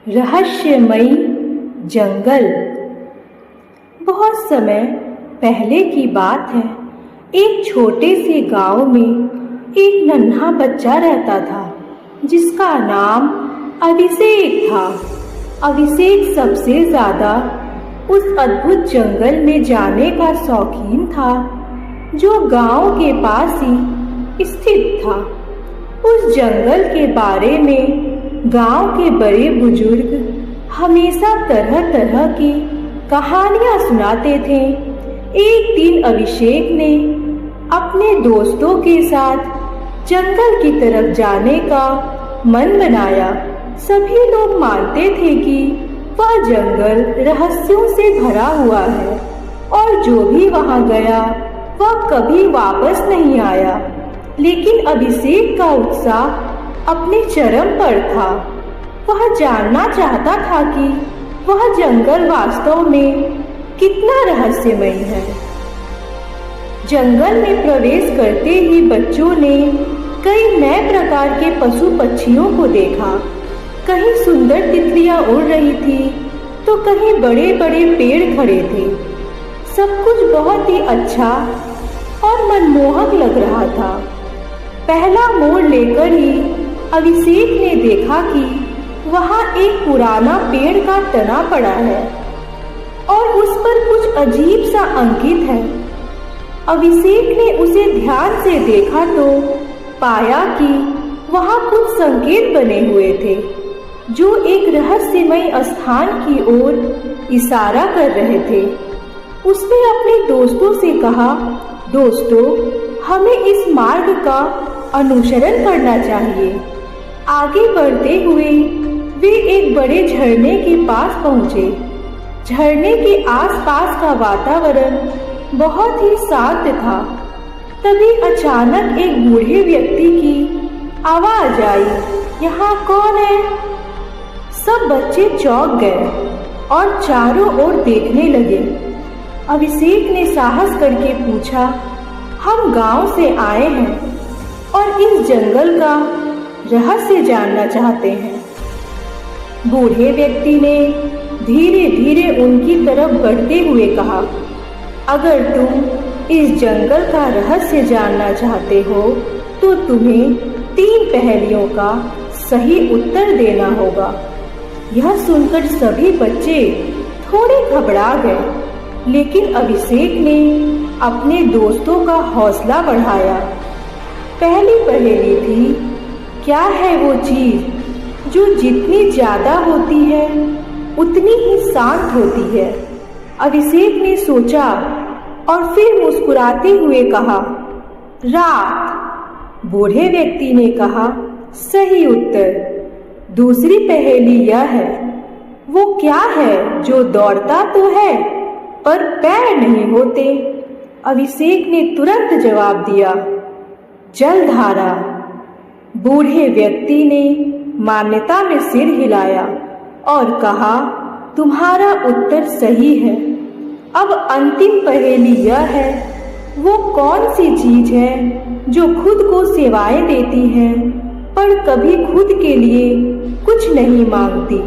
रहस्यमयी जंगल। बहुत समय पहले की बात है। एक छोटे से गांव में एक नन्हा बच्चा रहता था जिसका नाम अभिषेक था। अभिषेक सबसे ज़्यादा उस अद्भुत जंगल में जाने का शौकीन था जो गांव के पास ही स्थित था। उस जंगल के बारे में गांव के बड़े बुजुर्ग हमेशा तरह तरह की कहानियां सुनाते थे। एक दिन अभिषेक ने अपने दोस्तों के साथ जंगल की तरफ जाने का मन बनाया। सभी लोग मानते थे कि वह जंगल रहस्यों से भरा हुआ है और जो भी वहां गया वह कभी वापस नहीं आया। लेकिन अभिषेक का उत्साह अपने चरम पर था। वह जानना चाहता था कि वह जंगल वास्तव में कितना रहस्यमय है। जंगल में प्रवेश करते ही बच्चों ने कई नए प्रकार के पशु पक्षियों को देखा। कहीं सुंदर तितलियां उड़ रही थी तो कहीं बड़े बड़े पेड़ खड़े थे। सब कुछ बहुत ही अच्छा और मनमोहक लग रहा था। पहला मोड़ लेकर ही अभिषेक ने देखा कि वहां एक पुराना पेड़ का तना पड़ा है और उस पर कुछ अजीब सा अंकित है। अभिषेक ने उसे ध्यान से देखा तो पाया कि वहां कुछ संकेत बने हुए थे जो एक रहस्यमय स्थान की ओर इशारा कर रहे थे। उसने अपने दोस्तों से कहा, दोस्तों, हमें इस मार्ग का अनुसरण करना चाहिए। आगे बढ़ते हुए वे एक बड़े झरने के पास पहुंचे। झरने के आसपास का वातावरण बहुत ही शांत था। तभी अचानक एक बूढ़े व्यक्ति की आवाज आई, यहाँ कौन है? सब बच्चे चौंक गए और चारों ओर देखने लगे। अभिषेक ने साहस करके पूछा, हम गांव से आए हैं और इस जंगल का रहस्य जानना चाहते हैं। बूढ़े व्यक्ति ने धीरे धीरे उनकी तरफ बढ़ते हुए कहा, अगर तुम इस जंगल का रहस्य जानना चाहते हो तो तुम्हें 3 पहेलियों का सही उत्तर देना होगा। यह सुनकर सभी बच्चे थोड़े घबरा गए, लेकिन अभिषेक ने अपने दोस्तों का हौसला बढ़ाया। पहली पहेली थी, क्या है वो चीज जो जितनी ज्यादा होती है उतनी ही शांत होती है? अभिषेक ने सोचा और फिर मुस्कुराते हुए कहा, रात। बूढ़े व्यक्ति ने कहा, सही उत्तर। दूसरी पहेली यह है, वो क्या है जो दौड़ता तो है पर पैर नहीं होते? अभिषेक ने तुरंत जवाब दिया, जलधारा। बूढ़े व्यक्ति ने मान्यता में सिर हिलाया और कहा, तुम्हारा उत्तर सही है। अब अंतिम पहेली यह है, वो कौन सी चीज है जो खुद को सेवाएं देती है पर कभी खुद के लिए कुछ नहीं मांगती?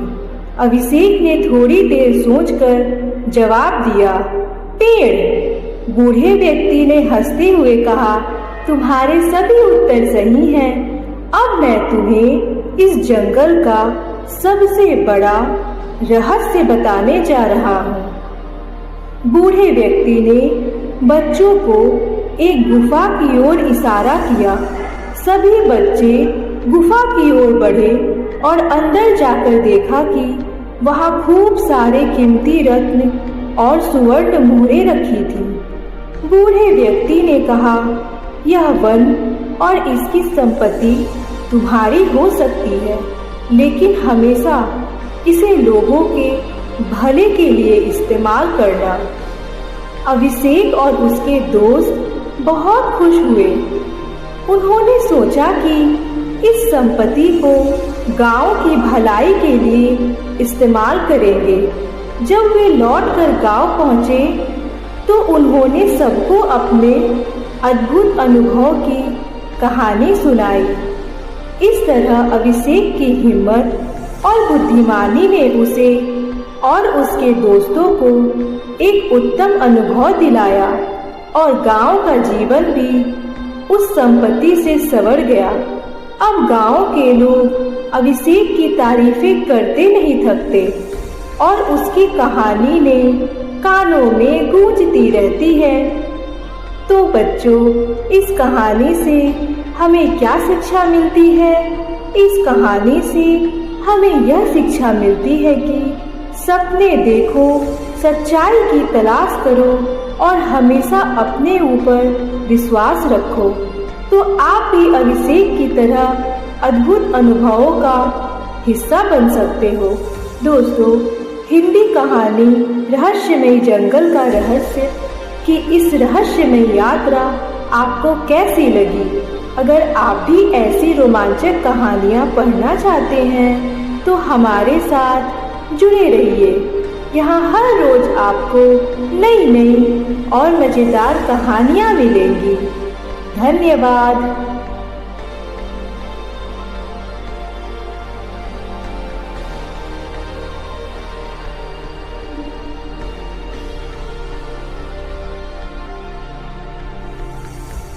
अभिषेक ने थोड़ी देर सोचकर जवाब दिया, पेड़। बूढ़े व्यक्ति ने हंसते हुए कहा, तुम्हारे सभी उत्तर सही हैं। अब मैं तुम्हें इस जंगल का सबसे बड़ा रहस्य बताने जा रहा हूँ। बूढ़े व्यक्ति ने बच्चों को एक गुफा की ओर इशारा किया। सभी बच्चे गुफा की ओर बढ़े और अंदर जाकर देखा कि वहाँ खूब सारे कीमती रत्न और सुवर्ण मोहरें रखी थी। बूढ़े व्यक्ति ने कहा, यह वन और इसकी संपत्ति तुम्हारी हो सकती है, लेकिन हमेशा इसे लोगों के भले के लिए इस्तेमाल करना। अभिषेक और उसके दोस्त बहुत खुश हुए। उन्होंने सोचा कि इस संपत्ति को गांव की भलाई के लिए इस्तेमाल करेंगे। जब वे लौटकर गांव पहुंचे तो उन्होंने सबको अपने अद्भुत अनुभव की कहानी सुनाई। इस तरह अभिषेक की हिम्मत और बुद्धिमानी ने उसे और उसके दोस्तों को एक उत्तम अनुभव दिलाया और गांव का जीवन भी उस संपत्ति से संवर गया। अब गांव के लोग अभिषेक की तारीफें करते नहीं थकते और उसकी कहानी ने कानों में गूंजती रहती है। तो बच्चों, इस कहानी से हमें क्या शिक्षा मिलती है? इस कहानी से हमें यह शिक्षा मिलती है कि सपने देखो, सच्चाई की तलाश करो और हमेशा अपने ऊपर विश्वास रखो, तो आप भी अभिषेक की तरह अद्भुत अनुभवों का हिस्सा बन सकते हो। दोस्तों, हिंदी कहानी रहस्यमयी जंगल का रहस्य की इस रहस्यमयी यात्रा आपको कैसी लगी? अगर आप भी ऐसी रोमांचक कहानियाँ पढ़ना चाहते हैं तो हमारे साथ जुड़े रहिए। यहाँ हर रोज आपको नई नई और मज़ेदार कहानियाँ मिलेंगी। धन्यवाद।